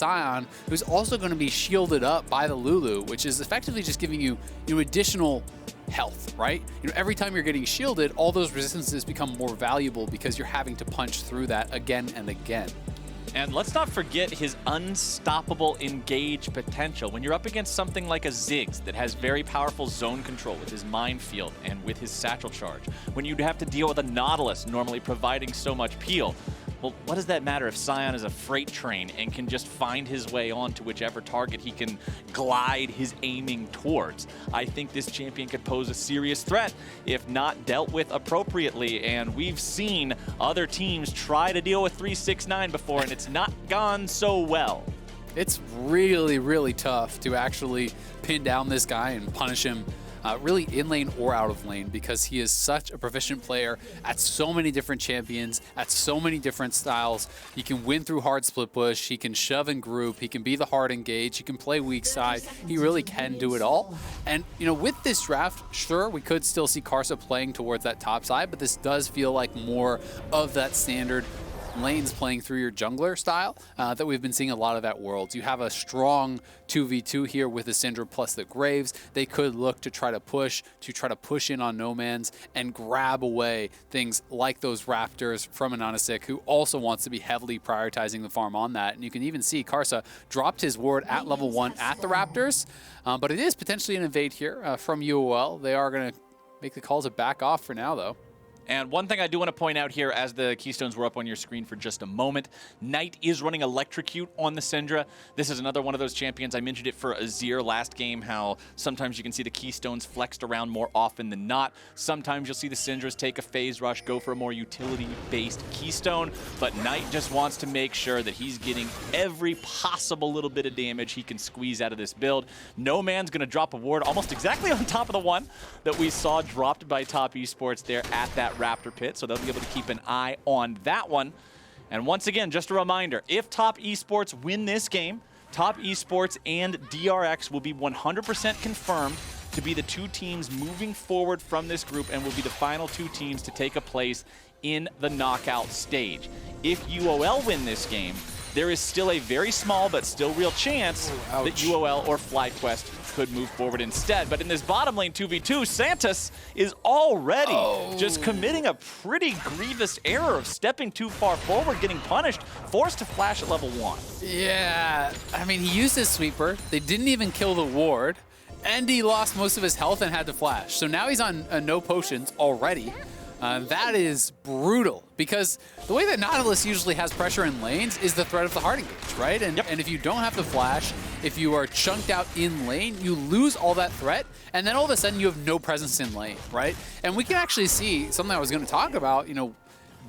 Sion, who's also going to be shielded up by the Lulu, which is effectively just giving you, additional health, right? Every time you're getting shielded, all those resistances become more valuable because you're having to punch through that again and again. And let's not forget his unstoppable engage potential. When you're up against something like a Ziggs that has very powerful zone control with his minefield and with his satchel charge, when you'd have to deal with a Nautilus normally providing so much peel, well, what does that matter if Sion is a freight train and can just find his way on to whichever target he can glide his aiming towards? I think this champion could pose a serious threat if not dealt with appropriately, and we've seen other teams try to deal with 369 before, and it's not gone so well. It's really, really tough to actually pin down this guy and punish him really in lane or out of lane, because he is such a proficient player at so many different champions, at so many different styles. He can win through hard split push, he can shove and group, he can be the hard engage, he can play weak side. He really can do it all. And with this draft, sure, we could still see Karsa playing towards that top side, but this does feel like more of that standard lanes playing through your jungler style that we've been seeing a lot of at Worlds. You have a strong 2v2 here with the Syndra plus the Graves. They could look to try to push in on Nomanz and grab away things like those Raptors from an AHaHaCiK, who also wants to be heavily prioritizing the farm on that. And you can even see Karsa dropped his ward at level 1 at the Raptors, but it is potentially an invade here from UOL. They are going to make the call to back off for now, though. And one thing I do want to point out here, as the keystones were up on your screen for just a moment, Knight is running Electrocute on the Syndra. This is another one of those champions. I mentioned it for Azir last game, how sometimes you can see the keystones flexed around more often than not. Sometimes you'll see the Syndras take a phase rush, go for a more utility-based keystone, but Knight just wants to make sure that he's getting every possible little bit of damage he can squeeze out of this build. Nomanz going to drop a ward almost exactly on top of the one that we saw dropped by Top Esports there at that Raptor pit, so they'll be able to keep an eye on that one. And once again, just a reminder, if Top Esports win this game, Top Esports and DRX will be 100% confirmed to be the two teams moving forward from this group and will be the final two teams to take a place in the knockout stage. If UOL win this game, there is still a very small but still real chance that UOL or FlyQuest could move forward instead. But in this bottom lane 2v2, Santos is already just committing a pretty grievous error of stepping too far forward, getting punished, forced to flash at level 1. Yeah, I mean, he used his sweeper. They didn't even kill the ward, and he lost most of his health and had to flash. So now he's on no potions already. That is brutal, because the way that Nautilus usually has pressure in lanes is the threat of the hard engage, right? And if you don't have the flash, if you are chunked out in lane, you lose all that threat, and then all of a sudden you have no presence in lane, right? And we can actually see something I was going to talk about,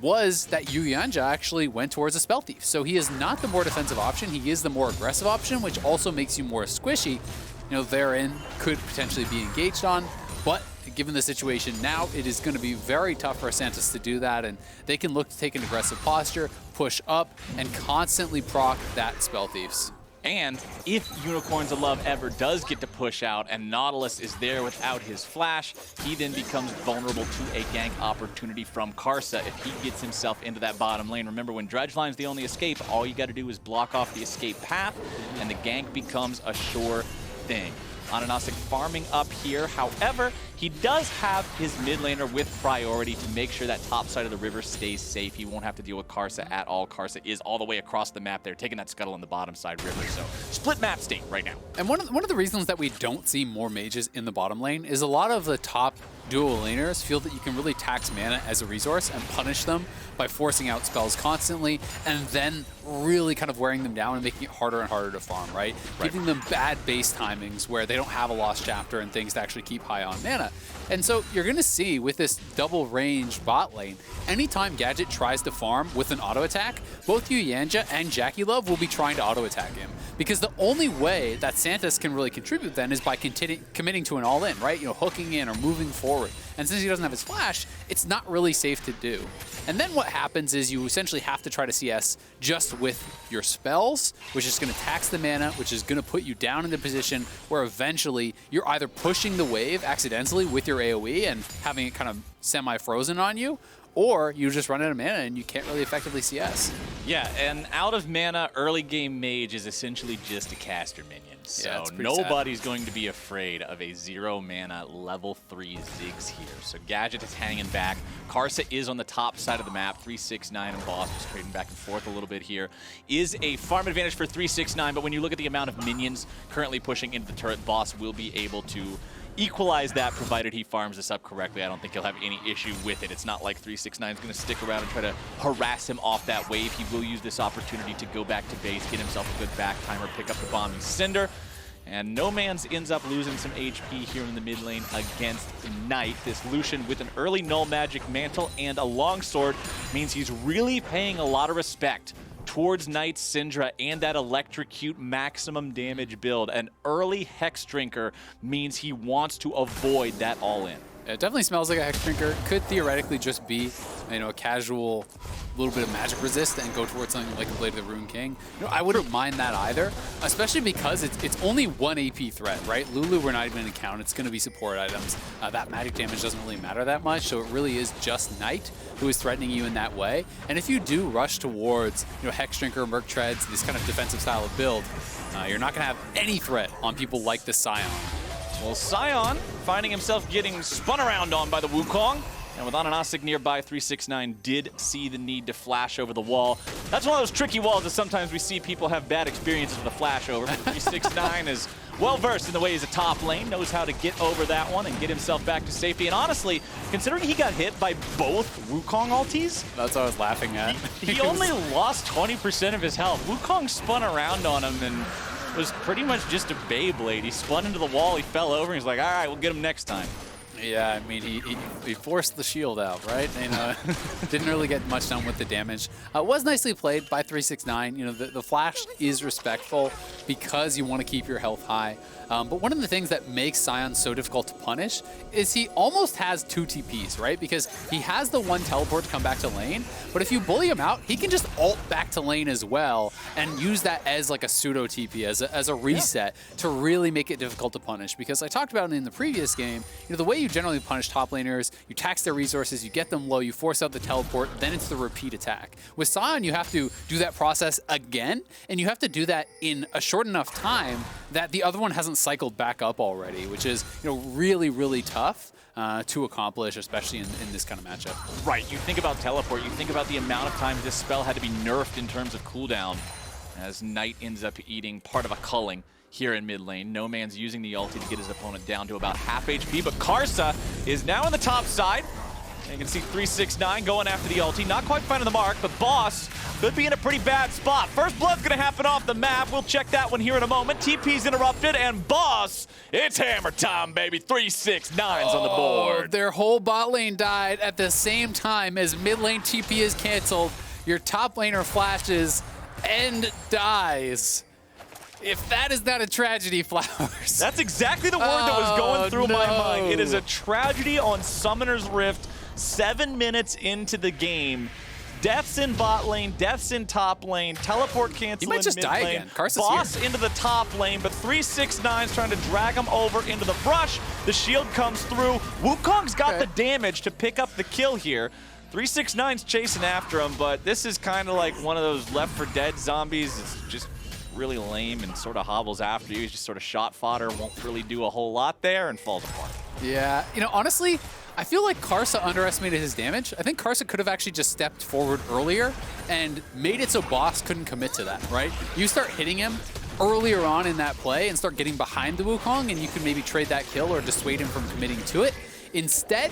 was that Yuyanjia actually went towards a Spell Thief. So he is not the more defensive option, he is the more aggressive option, which also makes you more squishy. Therein could potentially be engaged on, but given the situation now, it is going to be very tough for Santos to do that, and they can look to take an aggressive posture, push up, and constantly proc that Spell Thieves. And if Unicorns of Love ever does get to push out and Nautilus is there without his flash, he then becomes vulnerable to a gank opportunity from Karsa if he gets himself into that bottom lane. Remember, when Dredgeline's the only escape, all you got to do is block off the escape path, and the gank becomes a sure thing. AHaHaCiK farming up here. However, he does have his mid laner with priority to make sure that top side of the river stays safe. He won't have to deal with Karsa at all. Karsa is all the way across the map there, taking that scuttle on the bottom side river. So split map state right now. And one of the reasons that we don't see more mages in the bottom lane is a lot of the top dual laners feel that you can really tax mana as a resource and punish them by forcing out spells constantly and then really kind of wearing them down and making it harder and harder to farm, right? Giving them bad base timings where they don't have a lost chapter and things to actually keep high on mana. And so you're going to see with this double range bot lane, anytime Gadget tries to farm with an auto attack, both Yuyanjia and JackeyLove will be trying to auto attack him. Because the only way that Santos can really contribute then is by committing to an all-in, right? Hooking in or moving forward. And since he doesn't have his flash, it's not really safe to do. And then what happens is you essentially have to try to CS just with your spells, which is going to tax the mana, which is going to put you down in the position where eventually you're either pushing the wave accidentally with your AoE and having it kind of semi-frozen on you, or you just run out of mana and you can't really effectively CS. Yeah, and out of mana early game mage is essentially just a caster minion. So nobody's going to be afraid of a 0 mana level 3 Ziggs here. So Gadget is hanging back. Karsa is on the top side of the map. 369 and Boss just trading back and forth a little bit here. Is a farm advantage for 369, but when you look at the amount of minions currently pushing into the turret, Boss will be able to equalize that provided he farms this up correctly. I don't think he'll have any issue with it. It's not like 369 is going to stick around and try to harass him off that wave. He will use this opportunity to go back to base, get himself a good back timer, pick up the bomb. He's Syndra. And Nomanz ends up losing some HP here in the mid lane against Knight. This Lucian with an early null magic mantle and a longsword means he's really paying a lot of respect towards Knight's Syndra and that electrocute maximum damage build. An early Hex Drinker means he wants to avoid that all-in. It definitely smells like a Hex Drinker. Could theoretically just be, a casual little bit of magic resist and go towards something like a Blade of the Rune King. I wouldn't mind that either, especially because it's only 1 AP threat, right? Lulu, we're not even going to count. It's going to be support items. That magic damage doesn't really matter that much, so it really is just Knight who is threatening you in that way. And if you do rush towards, Hex Drinker, Merc Treads, this kind of defensive style of build, you're not going to have any threat on people like the Sion. Well, Sion finding himself getting spun around on by the Wukong. And with AHaHaCiK nearby, 369 did see the need to flash over the wall. That's one of those tricky walls that sometimes we see people have bad experiences with a flash over. 369 is well-versed in the ways of top lane, knows how to get over that one and get himself back to safety. And honestly, considering he got hit by both Wukong ultis, that's what I was laughing at. He only lost 20% of his health. Wukong spun around on him and was pretty much just a Beyblade. He spun into the wall, he fell over, and he's like, all right, we'll get him next time. Yeah, I mean, he forced the shield out, right? And didn't really get much done with the damage. Was nicely played by 369. The flash is respectful because you want to keep your health high. But one of the things that makes Sion so difficult to punish is he almost has 2 TPs, right? Because he has the 1 teleport to come back to lane, but if you bully him out, he can just ult back to lane as well and use that as like a pseudo TP, as a reset to really make it difficult to punish. Because I talked about it in the previous game, the way you generally punish top laners, you tax their resources, you get them low, you force out the teleport, then it's the repeat attack. With Sion, you have to do that process again, and you have to do that in a short enough time that the other one hasn't cycled back up already, which is really, really tough to accomplish, especially in this kind of matchup. Right, you think about teleport, you think about the amount of time this spell had to be nerfed in terms of cooldown, as Knight ends up eating part of a culling here in mid lane. Nomanz using the ulti to get his opponent down to about half HP, but Karsa is now on the top side. And you can see 369 going after the ulti, not quite finding the mark, but Boss could be in a pretty bad spot. First blood's gonna happen off the map. We'll check that one here in a moment. TP's interrupted, and Boss, it's hammer time, baby. 369's on the board. Their whole bot lane died at the same time as mid lane TP is canceled. Your top laner flashes and dies. If that is not a tragedy, Flowers. That's exactly the word that was going through my mind. It is a tragedy on Summoner's Rift. 7 minutes into the game. Deaths in bot lane, deaths in top lane, teleport cancel in mid lane. He might just die again. Karsa's Boss here. into the top lane, but 369's trying to drag him over into the brush. The shield comes through. Wukong's got the damage to pick up the kill here. 369's chasing after him, but this is kind of like one of those Left 4 Dead zombies. It's just really lame and sort of hobbles after you. He's just sort of shot fodder, won't really do a whole lot there, and falls apart. Yeah, honestly, I feel like Karsa underestimated his damage. I think Karsa could have actually just stepped forward earlier and made it so Boss couldn't commit to that, right? You start hitting him earlier on in that play and start getting behind the Wukong, and you can maybe trade that kill or dissuade him from committing to it. Instead,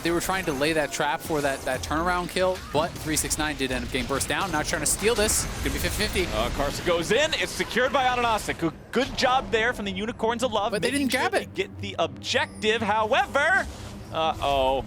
they were trying to lay that trap for that turnaround kill, but 369 did end up getting burst down. Now trying to steal this. Could be 50-50. Karsa goes in. It's secured by AHaHaCiK. Good job there from the Unicorns of Love. But they didn't grab it. Get the objective. However, uh-oh,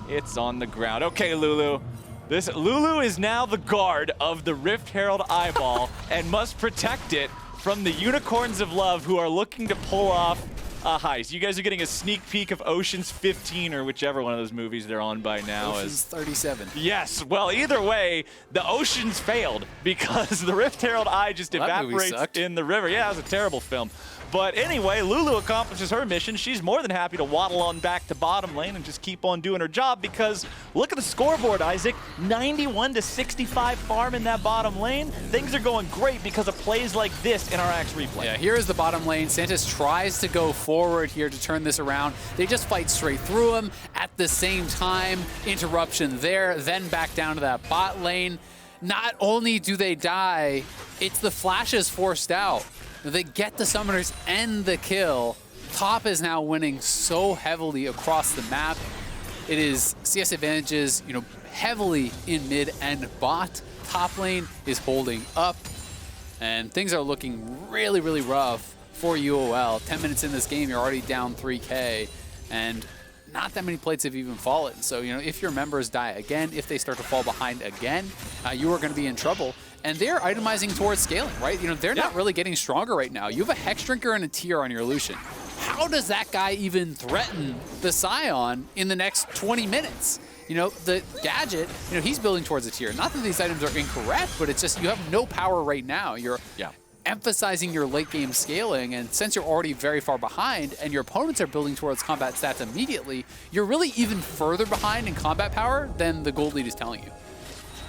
it's on the ground. Okay, Lulu. Lulu is now the guard of the Rift Herald eyeball and must protect it from the Unicorns of Love, who are looking to pull off a heist. You guys are getting a sneak peek of Ocean's 15 or whichever one of those movies they're on by now. Ocean's 37. Yes. Well, either way, the Oceans failed because the Rift Herald Eye just evaporates in the river. Yeah, it was a terrible film. But anyway, Lulu accomplishes her mission. She's more than happy to waddle on back to bottom lane and just keep on doing her job because look at the scoreboard, Isaac. 91 to 65 farm in that bottom lane. Things are going great because of plays like this in our Axe replay. Yeah, here is the bottom lane. Santis tries to go forward here to turn this around. They just fight straight through him. At the same time, interruption there, then back down to that bot lane. Not only do they die, it's the flashes forced out. They get the summoners and the kill. Top is now winning so heavily across the map. It is CS advantages, heavily in mid and bot. Top lane is holding up, and things are looking really, really rough for UOL. 10 minutes in this game, you're already down 3K, and not that many plates have even fallen. So, if your members die again, if they start to fall behind again, you are going to be in trouble. And they're itemizing towards scaling, right? They're not really getting stronger right now. You have a Hex Drinker and a Tier on your Lucian. How does that guy even threaten the Sion in the next 20 minutes? The Gadget, he's building towards a Tier. Not that these items are incorrect, but it's just you have no power right now. You're emphasizing your late game scaling, and since you're already very far behind and your opponents are building towards combat stats immediately, you're really even further behind in combat power than the gold lead is telling you.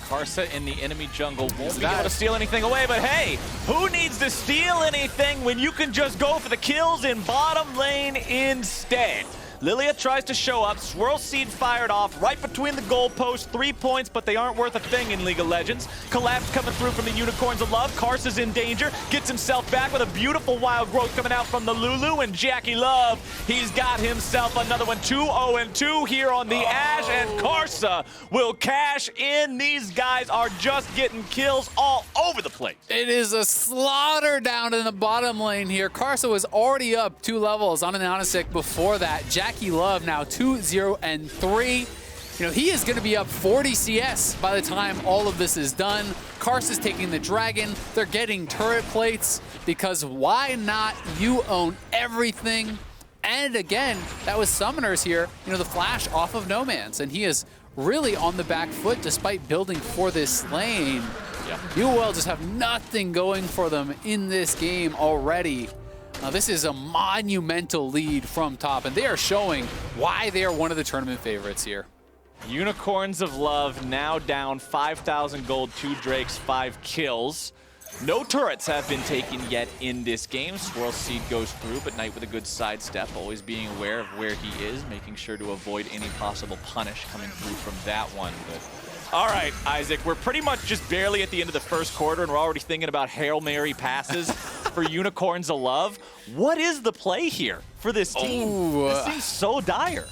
Karsa in the enemy jungle won't be able to steal anything away, but hey, who needs to steal anything when you can just go for the kills in bottom lane instead? Lillia tries to show up, Swirl Seed fired off right between the goalposts, 3 points, but they aren't worth a thing in League of Legends. Collapse coming through from the Unicorns of Love. Karsa's in danger, gets himself back with a beautiful wild growth coming out from the Lulu, and JackeyLove, he's got himself another one. 2-0-2 here on the Ashe, and Karsa will cash in. These guys are just getting kills all over the place. It is a slaughter down in the bottom lane here. Karsa was already up 2 levels on an AHaHaCiK before that. JackeyLove now 2-0-3. He is going to be up 40 CS by the time all of this is done. Karsa's taking the dragon. They're getting turret plates because why not? You own everything. And again, that was summoners here. The flash off of Nomanz, and he is really on the back foot despite building for this lane. UOL just have nothing going for them in this game already. This is a monumental lead from top, and they are showing why they are one of the tournament favorites here. Unicorns of Love now down 5,000 gold, 2 Drakes, 5 kills. No turrets have been taken yet in this game. Swirl Seed goes through, but Knight with a good sidestep, always being aware of where he is, making sure to avoid any possible punish coming through from that one. But all right, Isaac, we're pretty much just barely at the end of the first quarter, and we're already thinking about Hail Mary passes for Unicorns of Love. What is the play here for this team? Ooh, this seems so dire.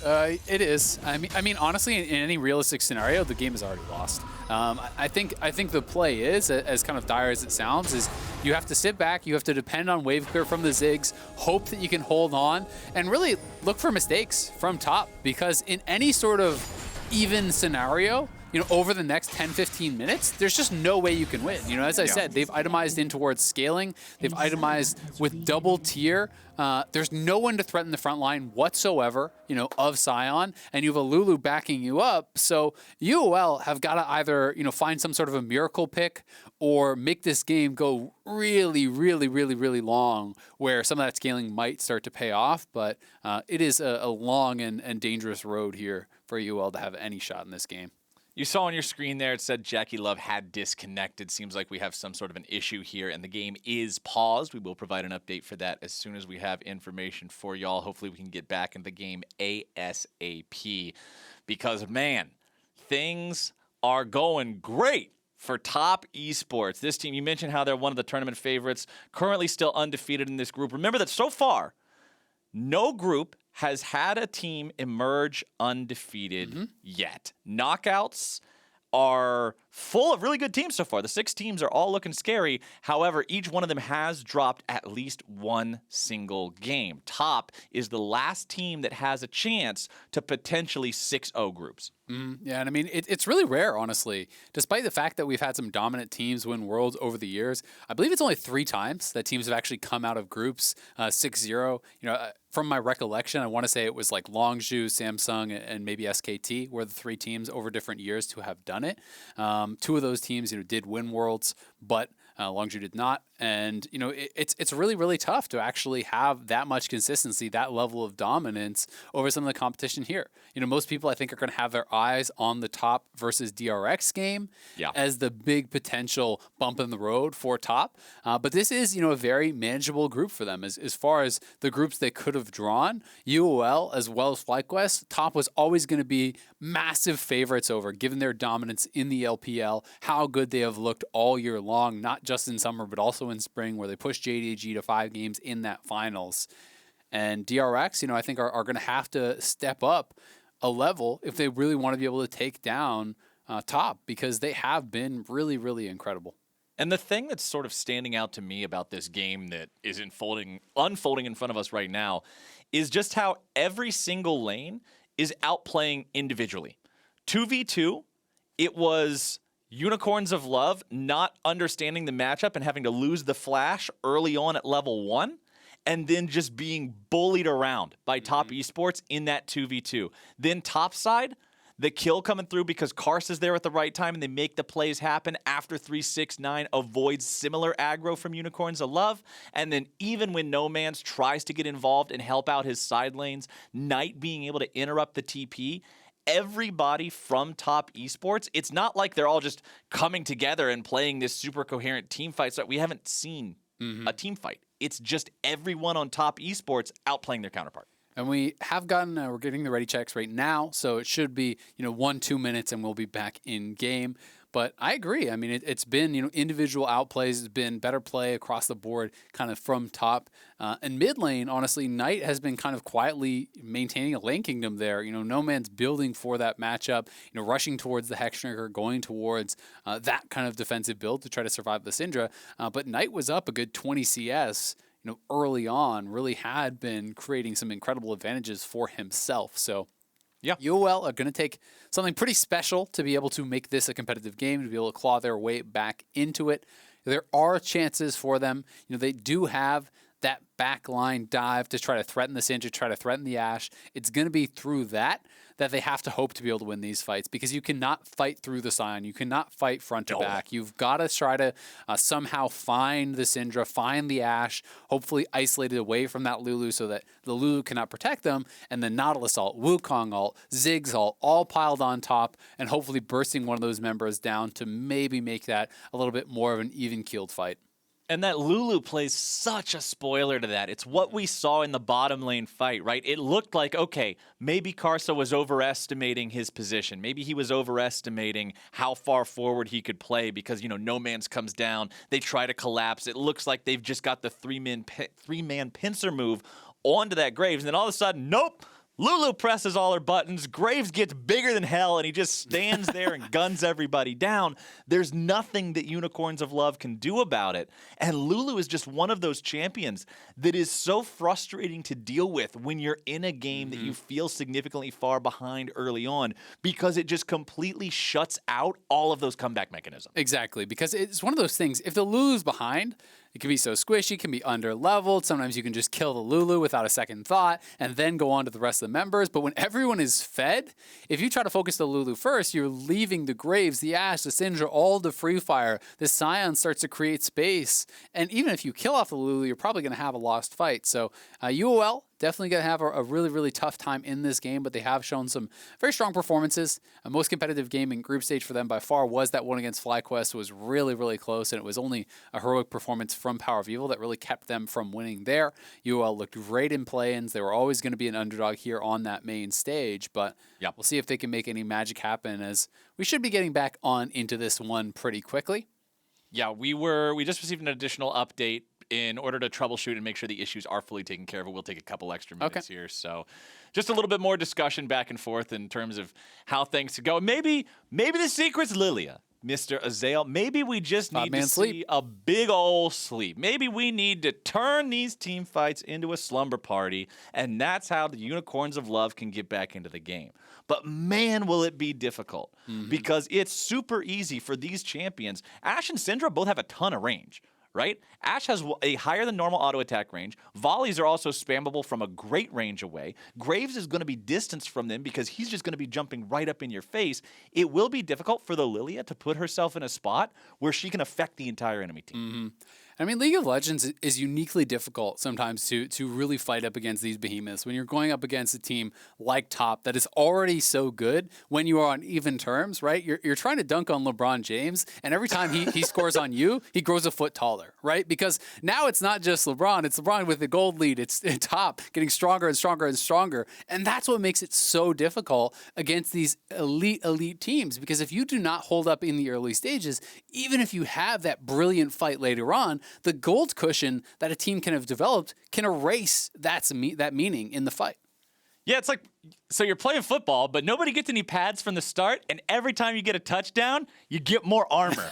It is. I mean, honestly, in any realistic scenario, the game is already lost. I think the play is, as kind of dire as it sounds, is you have to sit back, you have to depend on wave clear from the Ziggs, hope that you can hold on, and really look for mistakes from top, because in any sort of even scenario, over the next 10-15 minutes, there's just no way you can win. As I said, they've itemized in towards scaling. They've itemized with double tier. There's no one to threaten the front line whatsoever, of Sion, and you have a Lulu backing you up. So UOL have got to either, find some sort of a miracle pick or make this game go really, really, really, really long, where some of that scaling might start to pay off. But it is a long and dangerous road here for UOL to have any shot in this game. You saw on your screen there, it said JackeyLove had disconnected. Seems like we have some sort of an issue here, and the game is paused. We will provide an update for that as soon as we have information for y'all. Hopefully we can get back in the game ASAP, because, man, things are going great for Top Esports. This team, you mentioned how they're one of the tournament favorites, currently still undefeated in this group. Remember that so far, no group has had a team emerge undefeated yet. Knockouts are full of really good teams so far. The 6 teams are all looking scary. However, each one of them has dropped at least one single game. Top is the last team that has a chance to potentially 6-0 groups. Yeah, and I mean, it's really rare, honestly. Despite the fact that we've had some dominant teams win Worlds over the years, I believe it's only 3 times that teams have actually come out of groups 6-0. From my recollection, I want to say it was like Longzhu, Samsung, and maybe SKT were the 3 teams over different years to have done it. 2 of those teams, did win Worlds, but Longju did not. And, you know, it's really, really tough to actually have that much consistency, that level of dominance over some of the competition here. You know, most people, I think, are going to have their eyes on the top versus DRX game as the big potential bump in the road for top. But this is, you know, a very manageable group for them. As far as the groups they could have drawn, UOL as well as FlyQuest, top was always going to be massive favorites over, given their dominance in the LPL, how good they have looked all year long, not just in summer, but also in spring, where they pushed JDG to 5 games in that finals. And DRX, you know, I think are going to have to step up a level if they really want to be able to take down top, because they have been really, really incredible. And the thing that's sort of standing out to me about this game that is unfolding in front of us right now is just how every single lane is outplaying individually. 2v2, it was Unicorns of Love not understanding the matchup and having to lose the flash early on at level 1, and then just being bullied around by top esports in that 2v2. Then top side, the kill coming through because Karsa's there at the right time and they make the plays happen after 369 avoids similar aggro from Unicorns of Love. And then even when Nomanz tries to get involved and help out his side lanes, Knight being able to interrupt the TP, everybody from top esports, it's not like they're all just coming together and playing this super coherent team fight. So we haven't seen a team fight. It's just everyone on top esports outplaying their counterpart. And we have gotten, we're getting the ready checks right now, so it should be, you know, 1-2 minutes and we'll be back in game. But I agree. I mean, it's been, you know, individual outplays. It's been better play across the board, kind of from top. And mid lane, honestly, Knight has been kind of quietly maintaining a lane kingdom there. You know, Nomanz building for that matchup, you know, rushing towards the Hextrigger, going towards that kind of defensive build to try to survive the Syndra. But Knight was up a good 20 CS, you know, early on, really had been creating some incredible advantages for himself. So yeah, UOL are going to take something pretty special to be able to make this a competitive game, to be able to claw their way back into it. There are chances for them. You know, they do have that backline dive to try to threaten the Syndra, try to threaten the Ashe. It's going to be through that they have to hope to be able to win these fights, because you cannot fight through the Sion. You cannot fight front to back. You've got to try to somehow find the Syndra, find the Ashe, hopefully isolated away from that Lulu so that the Lulu cannot protect them, and the Nautilus ult, Wukong ult, Ziggs ult, all piled on top, and hopefully bursting one of those members down to maybe make that a little bit more of an even-keeled fight. And that Lulu plays such a spoiler to that. It's what we saw in the bottom lane fight, right? It looked like, okay, maybe Karsa was overestimating his position. Maybe he was overestimating how far forward he could play because, you know, Nomanz comes down. They try to collapse. It looks like they've just got the three-man pincer move onto that Graves. And then all of a sudden, nope. Lulu presses all her buttons, Graves gets bigger than hell, and he just stands there and guns everybody down. There's nothing that Unicorns of Love can do about it. And Lulu is just one of those champions that is so frustrating to deal with when you're in a game that you feel significantly far behind early on, because it just completely shuts out all of those comeback mechanisms. Exactly, because it's one of those things, if the Lulu's behind, it can be so squishy, can be under-leveled. Sometimes you can just kill the Lulu without a second thought and then go on to the rest of the members. But when everyone is fed, if you try to focus the Lulu first, you're leaving the Graves, the Ashe, the Syndra, all the free fire. The Sion starts to create space. And even if you kill off the Lulu, you're probably going to have a lost fight. So UOL definitely going to have a really, really tough time in this game, but they have shown some very strong performances. A most competitive game in group stage for them by far was that one against FlyQuest. It was really, really close, and it was only a heroic performance from Power of Evil that really kept them from winning there. UOL looked great in play-ins. They were always going to be an underdog here on that main stage, but we'll see if they can make any magic happen, as we should be getting back on into this one pretty quickly. Yeah, we just received an additional update in order to troubleshoot and make sure the issues are fully taken care of. We'll take a couple extra minutes here. So just a little bit more discussion back and forth in terms of how things could go. Maybe the secret's Lillia, Mr. Azael. Maybe we just need to see a big ol' sleep. Maybe we need to turn these team fights into a slumber party, and that's how the Unicorns of Love can get back into the game. But man, will it be difficult, because it's super easy for these champions. Ashe and Syndra both have a ton of range, right? Ashe has a higher than normal auto attack range. Volleys are also spammable from a great range away. Graves is going to be distanced from them because he's just going to be jumping right up in your face. It will be difficult for the lillia to put herself in a spot where she can affect the entire enemy team. I mean, League of Legends is uniquely difficult sometimes to really fight up against these behemoths. When you're going up against a team like Top that is already so good when you are on even terms, right? You're trying to dunk on LeBron James, and every time he scores on you, he grows a foot taller, right? Because now it's not just LeBron, it's LeBron with the gold lead. It's Top getting stronger and stronger and stronger. And that's what makes it so difficult against these elite teams. Because if you do not hold up in the early stages, even if you have that brilliant fight later on, the gold cushion that a team can have developed can erase that meaning in the fight. Yeah, it's like, so you're playing football, but nobody gets any pads from the start, and every time you get a touchdown, you get more armor.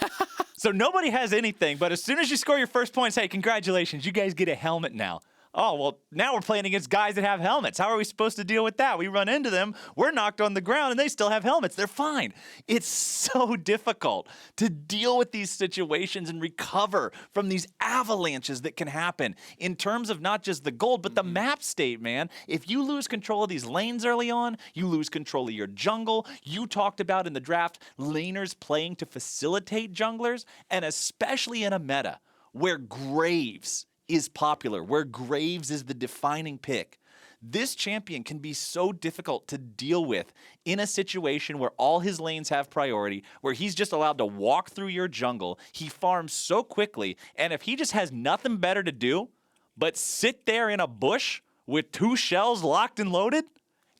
So nobody has anything, but as soon as you score your first points, hey, congratulations, you guys get a helmet now. Oh, well, now we're playing against guys that have helmets. How are we supposed to deal with that? We run into them, we're knocked on the ground, and they still have helmets. They're fine. It's so difficult to deal with these situations and recover from these avalanches that can happen in terms of not just the gold, but the map state, man. If you lose control of these lanes early on, you lose control of your jungle. You talked about in the draft laners playing to facilitate junglers, and especially in a meta where Graves is popular, where Graves is the defining pick. This champion can be so difficult to deal with in a situation where all his lanes have priority, where he's just allowed to walk through your jungle. He farms so quickly, and if he just has nothing better to do but sit there in a bush with 2 shells locked and loaded,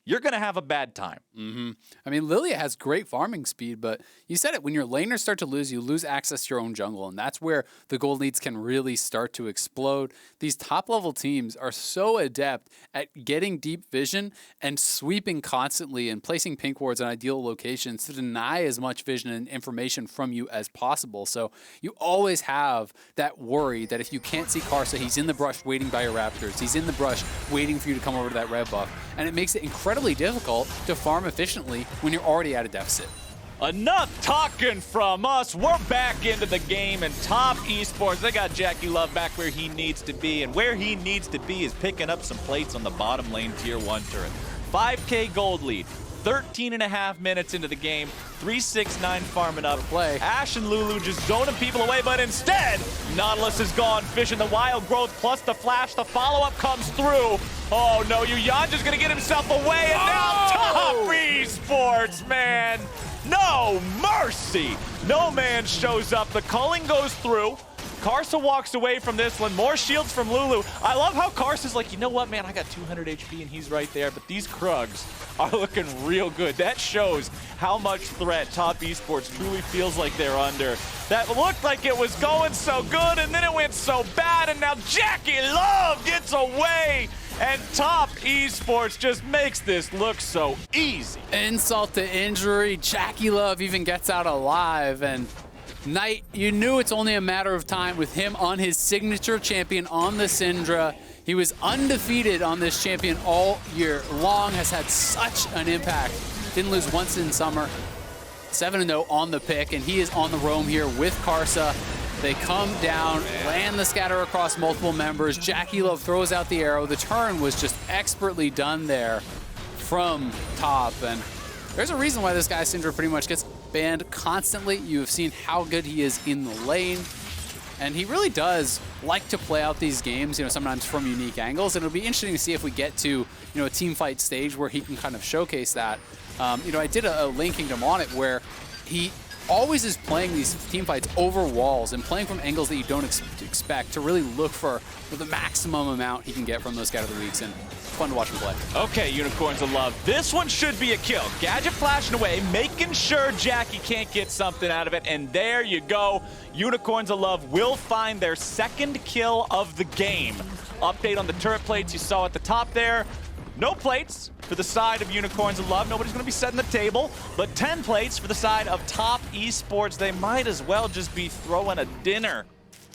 you're going to have a bad time. I mean, lillia has great farming speed, but you said it, when your laners start to lose, you lose access to your own jungle, and that's where the gold leads can really start to explode. These top-level teams are so adept at getting deep vision and sweeping constantly and placing pink wards in ideal locations to deny as much vision and information from you as possible. So you always have that worry that if you can't see Karsa, he's in the brush waiting by your raptors. He's in the brush waiting for you to come over to that red buff, and it makes it incredibly difficult to farm efficiently when you're already at a deficit. Enough talking from us. We're back into the game, and Top Esports, they got JackeyLove back where he needs to be, and where he needs to be is picking up some plates on the bottom lane tier 1 turret. 5K gold lead, 13.5 minutes into the game, 369 farming up. Play. Ashe and Lulu just zoning people away, but instead, Nautilus is gone, fishing the wild growth plus the flash. The follow-up comes through. Oh no, Yuyanjia's gonna get himself away, and now Top Esports, man. No mercy. Nomanz shows up, the culling goes through. Karsa walks away from this one. More shields from Lulu. I love how Karsa's like, you know what, man, I got 200 HP and he's right there, but these Krugs are looking real good. That shows how much threat Top Esports truly feels like they're under. That looked like it was going so good, and then it went so bad, and now JackeyLove gets away, and Top Esports just makes this look so easy. Insult to injury, JackeyLove even gets out alive, and Knight, you knew it's only a matter of time with him on his signature champion on the Syndra. He was undefeated on this champion all year long, has had such an impact. Didn't lose once in summer. 7-0 on the pick, and he is on the roam here with Karsa. They come down, land the scatter across multiple members. JackeyLove throws out the arrow. The turn was just expertly done there from Top, and there's a reason why this guy Syndra pretty much gets banned constantly. You have seen how good he is in the lane, and he really does like to play out these games, sometimes from unique angles, and it'll be interesting to see if we get to, a team fight stage where he can kind of showcase that. I did a Lane Kingdom on it where he always is playing these team fights over walls and playing from angles that you don't expect to really look for the maximum amount he can get from those Scatter the Weeks, and it's fun to watch him play. Okay, Unicorns of Love, this one should be a kill. Gadget flashing away, making sure Jackie can't get something out of it, and there you go. Unicorns of Love will find their 2nd kill of the game. Update on the turret plates you saw at the top there. No plates for the side of Unicorns of Love. Nobody's going to be setting the table, but 10 plates for the side of Top Esports. They might as well just be throwing a dinner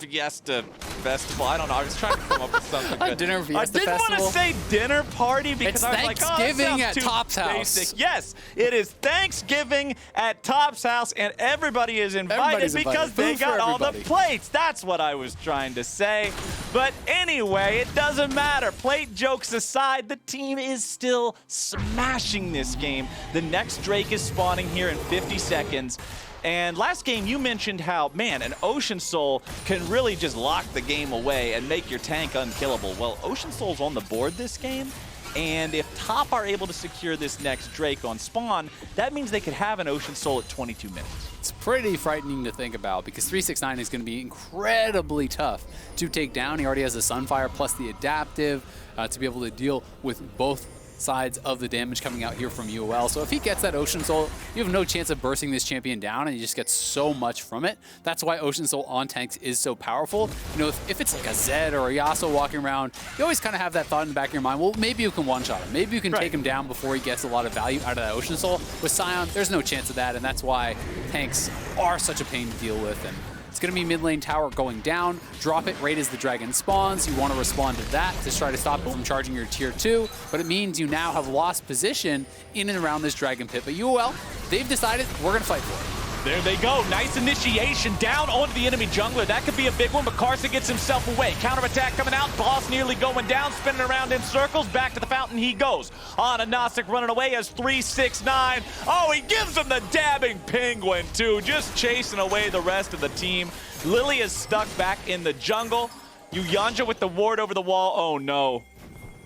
Fiesta Festival. I don't know. I was trying to come up with something good. Dinner Fiesta I didn't Festival. want to say dinner party because It's I was like, oh, that Thanksgiving sounds at too Top's house. basic. Yes, it is Thanksgiving at Top's house, and everybody is invited Everybody's because invited. they Food got for all the everybody. plates. That's what I was trying to say. But anyway, it doesn't matter. Plate jokes aside, the team is still smashing this game. The next Drake is spawning here in 50 seconds. And last game, you mentioned how, man, an Ocean Soul can really just lock the game away and make your tank unkillable. Well, Ocean Soul's on the board this game, and if Top are able to secure this next Drake on spawn, that means they could have an Ocean Soul at 22 minutes. It's pretty frightening to think about because 369 is going to be incredibly tough to take down. He already has the Sunfire plus the Adaptive to be able to deal with both sides of the damage coming out here from UOL. So if he gets that Ocean Soul, you have no chance of bursting this champion down, and you just get so much from it. That's why Ocean Soul on tanks is so powerful. You know, if it's like a Zed or a Yasuo walking around, you always kind of have that thought in the back of your mind, well, maybe you can one-shot him. Maybe you can take him down before he gets a lot of value out of that Ocean Soul. With Sion, there's no chance of that, and that's why tanks are such a pain to deal with. And it's going to be mid lane tower going down. Drop it right as the dragon spawns. You want to respond to that to try to stop it from charging your tier 2, but it means you now have lost position in and around this dragon pit. But UOL, they've decided we're going to fight for it. There they go. Nice initiation down onto the enemy jungler. That could be a big one, but Karsa gets himself away. Counterattack coming out. Boss nearly going down, spinning around in circles. Back to the fountain he goes. AHaHaCiK running away as 369. Oh, he gives him the dabbing penguin, too. Just chasing away the rest of the team. Lillia is stuck back in the jungle. Yuyanjia with the ward over the wall. Oh, no.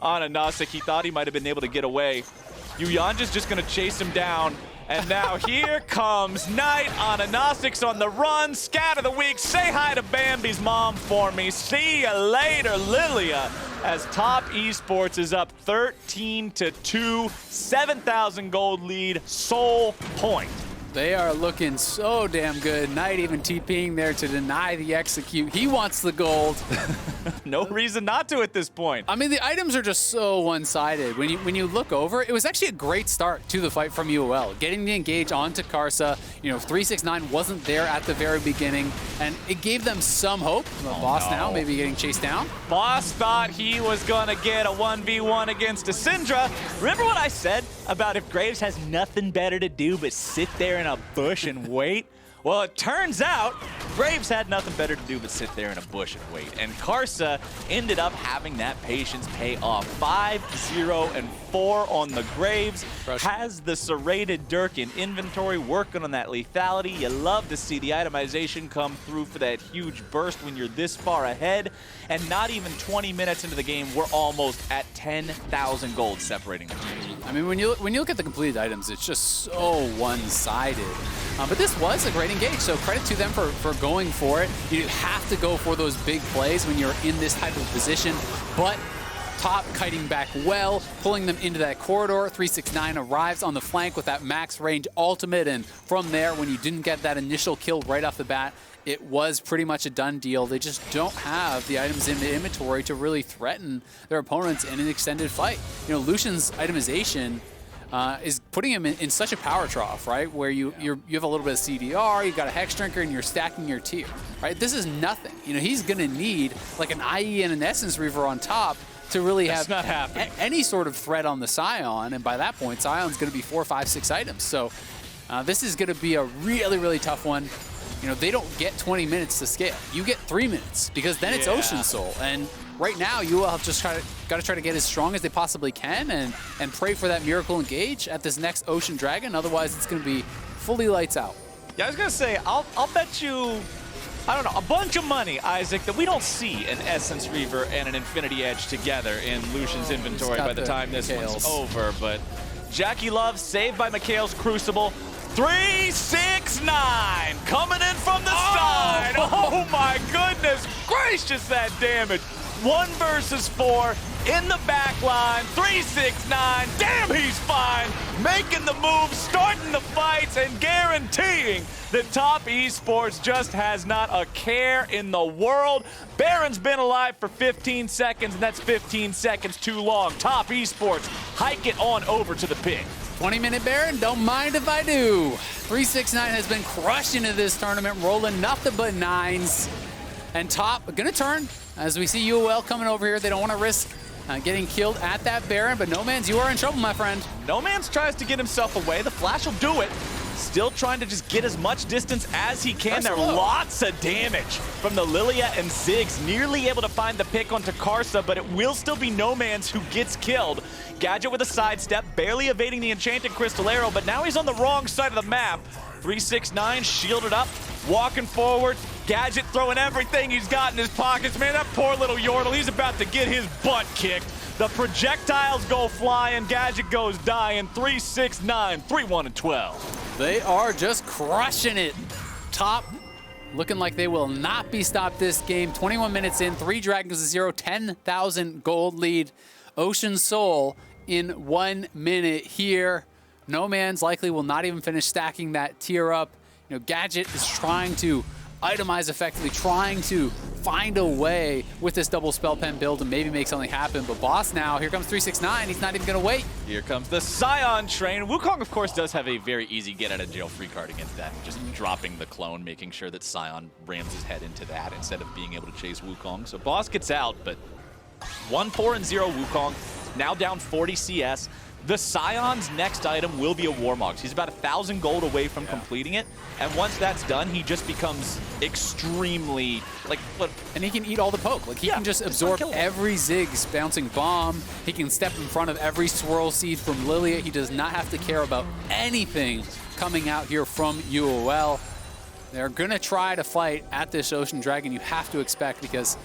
AHaHaCiK, he thought he might have been able to get away. Yuyanjia's just going to chase him down. And now here comes Knight. AHaHaCiK's on the run. Scat of the week. Say hi to Bambi's mom for me. See you later, Lillia. As Top Esports is up 13-2, 7,000 gold lead, Soul Point. They are looking so damn good. Knight even TPing there to deny the execute. He wants the gold. No reason not to at this point. I mean, the items are just so one-sided. When you look over, it was actually a great start to the fight from UOL. Getting the engage onto Karsa. You know, 369 wasn't there at the very beginning, and it gave them some hope. The boss now maybe getting chased down. Boss thought he was going to get a 1v1 against a Syndra. Remember what I said about if Graves has nothing better to do but sit there in a bush and wait? Well, it turns out Graves had nothing better to do but sit there in a bush and wait. And Karsa ended up having that patience pay off. 5-0-4 on the Graves. Has the serrated Dirk in inventory, working on that lethality. You love to see the itemization come through for that huge burst when you're this far ahead. And not even 20 minutes into the game, we're almost at 10,000 gold separating the teams. I mean, when you look at the completed items, it's just so one-sided. But this was a great engage, so credit to them for going for it. You have to go for those big plays when you're in this type of position, but Top kiting back well, pulling them into that corridor. 369 arrives on the flank with that max range ultimate, and from there, when you didn't get that initial kill right off the bat, it was pretty much a done deal. They just don't have the items in the inventory to really threaten their opponents in an extended fight. You know, Lucian's itemization is putting him in such a power trough, right? Where you have a little bit of CDR, you've got a Hex Drinker, and you're stacking your tier, right? This is nothing. You know, he's gonna need like an IE and an Essence Reaver on top to really have any sort of threat on the Sion, and by that point, Sion's gonna be 4, 5, 6 items. So this is gonna be a really, really tough one. You know, they don't get 20 minutes to scale. You get 3 minutes, because then it's Ocean Soul. And right now, you will have just got to try to get as strong as they possibly can and pray for that miracle engage at this next Ocean Dragon. Otherwise, it's going to be fully lights out. Yeah, I was going to say, I'll bet you, I don't know, a bunch of money, Isaac, that we don't see an Essence Reaver and an Infinity Edge together in Lucian's inventory by the time this one's over. But JackeyLove saved by Mikhail's Crucible. 369 coming in from the side. Oh my goodness gracious, that damage. 1 versus 4 in the back line. 369. Damn, he's fine. Making the moves, starting the fights, and guaranteeing that Top Esports just has not a care in the world. Baron's been alive for 15 seconds, and that's 15 seconds too long. Top Esports, hike it on over to the pit. 20-minute Baron, don't mind if I do. 369 has been crushed into this tournament, rolling nothing but 9s. And top gonna turn as we see UOL coming over here. They don't want to risk getting killed at that Baron, but Nomanz, you are in trouble, my friend. Nomanz tries to get himself away. The flash will do it. Still trying to just get as much distance as he can. There are lots of damage from the Lillia and Ziggs. Nearly able to find the pick onto Karsa, but it will still be Nomanz who gets killed. Gadget with a sidestep, barely evading the Enchanted Crystal Arrow, but now he's on the wrong side of the map. 369 shielded up, walking forward. Gadget throwing everything he's got in his pockets. Man, that poor little Yordle, he's about to get his butt kicked. The projectiles go flying, Gadget goes dying. 369, 3-1-12. They are just crushing it. Top looking like they will not be stopped this game. 21 minutes in, 3 Dragons to 0, 10,000 gold lead. Ocean Soul in 1 minute here. Nomanz likely will not even finish stacking that tier up. You know, Gadget is trying to itemize effectively, trying to find a way with this double spell pen build and maybe make something happen. But Boss now, here comes 369. He's not even going to wait. Here comes the Sion train. Wukong, of course, does have a very easy get-out-of-jail-free card against that. Just dropping the clone, making sure that Sion rams his head into that instead of being able to chase Wukong. So Boss gets out, but 1-4-0 Wukong, now down 40 CS. The Sion's next item will be a Warmogs. He's about 1,000 gold away from completing it. And once that's done, he just becomes extremely, like, what? And he can eat all the poke. Like, he can just absorb every Ziggs bouncing bomb. He can step in front of every swirl seed from lillia. He does not have to care about anything coming out here from UOL. They're going to try to fight at this Ocean Dragon, you have to expect, because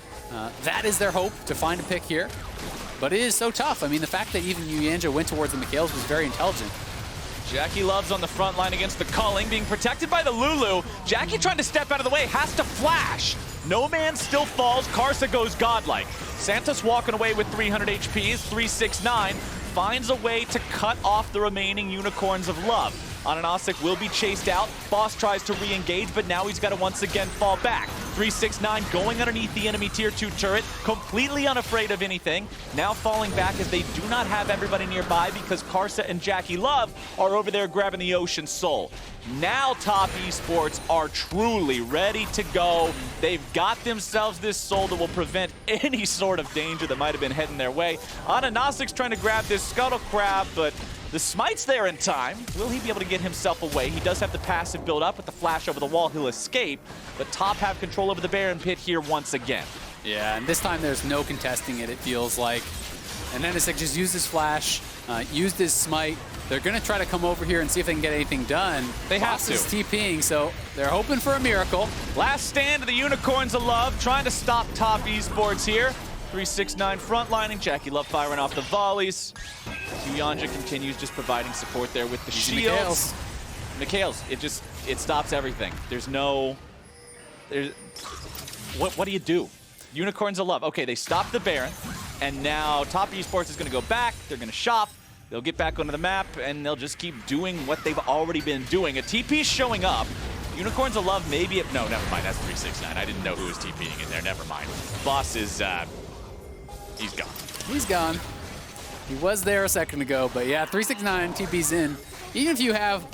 that is their hope to find a pick here. But it is so tough. I mean, the fact that even Yuyanjia went towards the Mikhails was very intelligent. JackeyLove's on the front line against the Culling, being protected by the Lulu. Jackie trying to step out of the way, has to flash. Nomanz still falls, Karsa goes godlike. Santos walking away with 300 HP, 369, finds a way to cut off the remaining Unicorns of Love. AHaHaCiK will be chased out. Boss tries to re-engage, but now he's got to once again fall back. 369 going underneath the enemy tier 2 turret, completely unafraid of anything. Now falling back as they do not have everybody nearby because Karsa and JackeyLove are over there grabbing the Ocean Soul. Now Top Esports are truly ready to go. They've got themselves this soul that will prevent any sort of danger that might have been heading their way. AHaHaCiK's trying to grab this Scuttle Crab, but the smite's there in time. Will he be able to get himself away? He does have the passive build up with the flash over the wall. He'll escape, but Top have control over the Baron pit here once again. Yeah, and this time there's no contesting it, it feels like. And AHaHaCiK just used his flash, used his smite. They're going to try to come over here and see if they can get anything done. They have to. Boss is TPing, so they're hoping for a miracle. Last stand of the Unicorns of Love, trying to stop Top Esports here. 369 frontlining, JackeyLove firing off the volleys. Yuyanjia continues just providing support there with the shields. Mikhails, it stops everything. What do you do? Unicorns of Love. Okay, they stopped the Baron, and now Top Esports is going to go back. They're going to shop. They'll get back onto the map, and they'll just keep doing what they've already been doing. A TP's showing up. Unicorns of Love maybe, no, never mind, that's 369. I didn't know who was TPing in there, never mind. Boss is, he's gone. He's gone. He was there a second ago, but yeah, 369 TP's in. Even if you have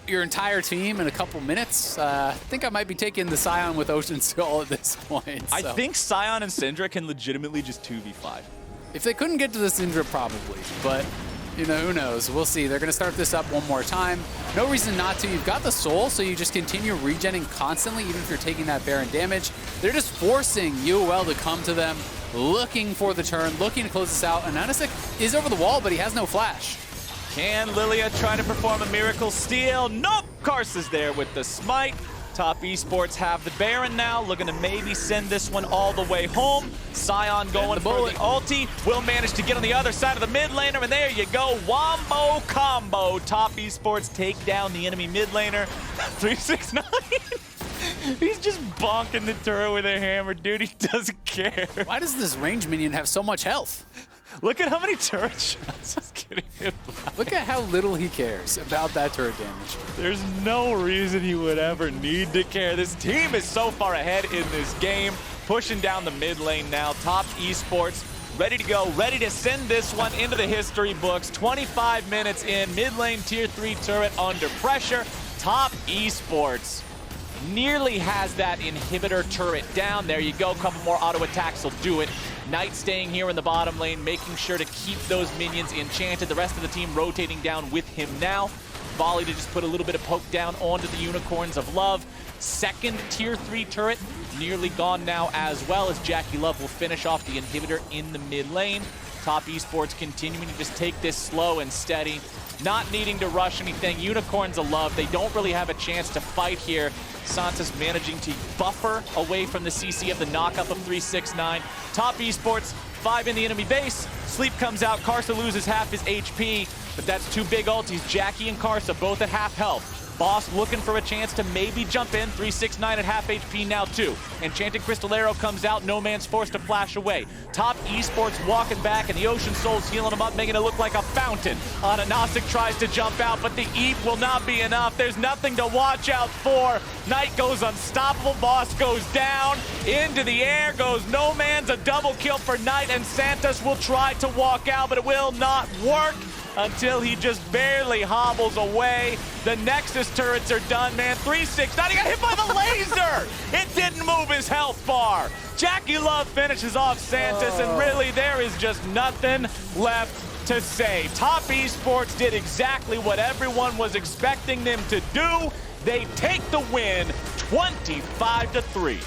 your entire team in a couple minutes, I think I might be taking the Sion with Ocean Soul at this point. So. I think Sion and Syndra can legitimately just 2v5. If they couldn't get to the Syndra, probably, but you know, who knows? We'll see. They're going to start this up one more time. No reason not to. You've got the soul, so you just continue regenning constantly, even if you're taking that Baron damage. They're just forcing UOL to come to them, looking for the turn, looking to close this out. And AHaHaCiK is over the wall, but he has no flash. Can Lillia try to perform a miracle steal? Nope! Karsa's there with the smite. Top Esports have the Baron now, looking to maybe send this one all the way home. Sion going for the ulti, will manage to get on the other side of the mid laner, and there you go, wombo combo. Top Esports take down the enemy mid laner. 369. He's just bonking the turret with a hammer, dude. He doesn't care. Why does this range minion have so much health? Look at how many turret shots he's getting hit by. Look at how little he cares about that turret damage. There's no reason he would ever need to care. This team is so far ahead in this game. Pushing down the mid lane now. Top Esports ready to go, ready to send this one into the history books. 25 minutes in, mid lane tier 3 turret under pressure. Top Esports nearly has that inhibitor turret down. There you go, couple more auto attacks will do it. Knight staying here in the bottom lane, making sure to keep those minions enchanted. The rest of the team rotating down with him now. Volley to just put a little bit of poke down onto the Unicorns of Love. Second tier 3 turret nearly gone now, as well as JackeyLove will finish off the inhibitor in the mid lane. Top Esports continuing to just take this slow and steady, not needing to rush anything. Unicorns of Love, they don't really have a chance to fight here. Santos managing to buffer away from the CC of the knockup of 369. Top Esports, 5 in the enemy base. Sleep comes out, Karsa loses half his HP, but that's 2 big ultis. Jackie and Karsa both at half health. Boss looking for a chance to maybe jump in. 369 at half HP now too. Enchanted Crystal Arrow comes out. Nomanz forced to flash away. Top Esports walking back, and the Ocean Soul's healing him up, making it look like a fountain. AHaHaCiK tries to jump out, but the Eve will not be enough. There's nothing to watch out for. Knight goes unstoppable. Boss goes down. Into the air goes Nomanz. A double kill for Knight, and Santos will try to walk out, but it will not work until he just barely hobbles away. The Nexus turrets are done, man. 369, he got hit by the laser! It didn't move his health bar. JackeyLove finishes off Santos, and really there is just nothing left to say. Top Esports did exactly what everyone was expecting them to do. They take the win, 25-3.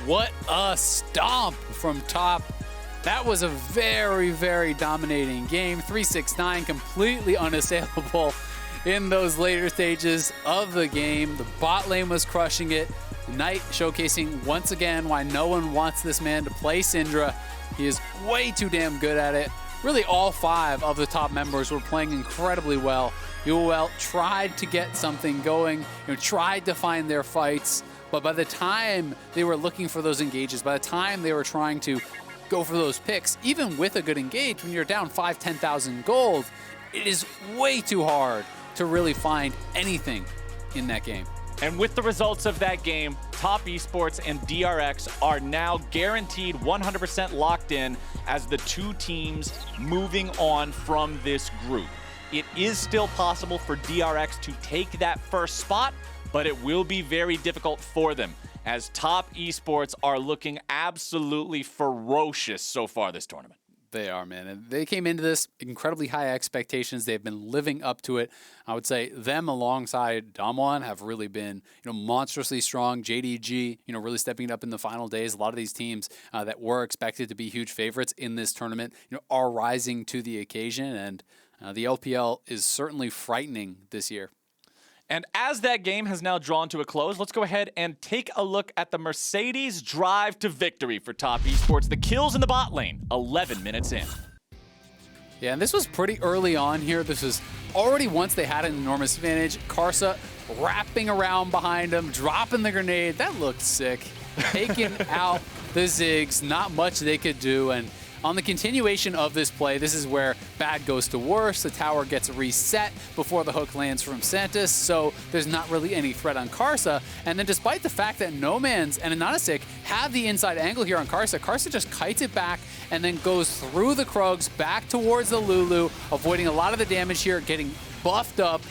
What a stomp from Top. That was a very, very dominating game. 369 completely unassailable in those later stages of the game. The bot lane was crushing it. Knight showcasing once again why no one wants this man to play Syndra. He is way too damn good at it. Really all 5 of the top members were playing incredibly well. UOL tried to get something going, tried to find their fights, but by the time they were looking for those engages, by the time they were trying to go for those picks, even with a good engage, when you're down 5,000-10,000 gold, it is way too hard to really find anything in that game. And with the results of that game, Top Esports and DRX are now guaranteed 100% locked in as the 2 teams moving on from this group. It is still possible for DRX to take that first spot, but it will be very difficult for them, as Top Esports are looking absolutely ferocious so far this tournament. They are, man. And they came into this incredibly high expectations. They've been living up to it. I would say them alongside Damwon have really been, monstrously strong. JDG, really stepping up in the final days. A lot of these teams that were expected to be huge favorites in this tournament, are rising to the occasion. And the LPL is certainly frightening this year. And as that game has now drawn to a close, let's go ahead and take a look at the Mercedes drive to victory for Top Esports. The kills in the bot lane, 11 minutes in. Yeah, and this was pretty early on here. This was already once they had an enormous advantage. Karsa wrapping around behind him, dropping the grenade. That looked sick. Taking out the Ziggs, not much they could do. And on the continuation of this play, this is where bad goes to worse. The tower gets reset before the hook lands from Santos, so there's not really any threat on Karsa. And then despite the fact that Nomanz and AHaHaCiK have the inside angle here on Karsa, Karsa just kites it back and then goes through the Krugs back towards the Lulu, avoiding a lot of the damage here, getting buffed up.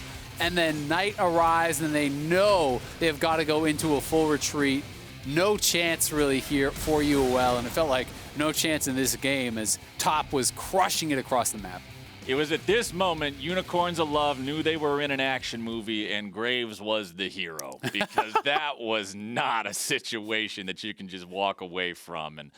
And then Knight arrives, and they know they've got to go into a full retreat. No chance really here for UOL, and it felt like no chance in this game as Top was crushing it across the map. It was at this moment Unicorns of Love knew they were in an action movie, and Graves was the hero, because that was not a situation that you can just walk away from. And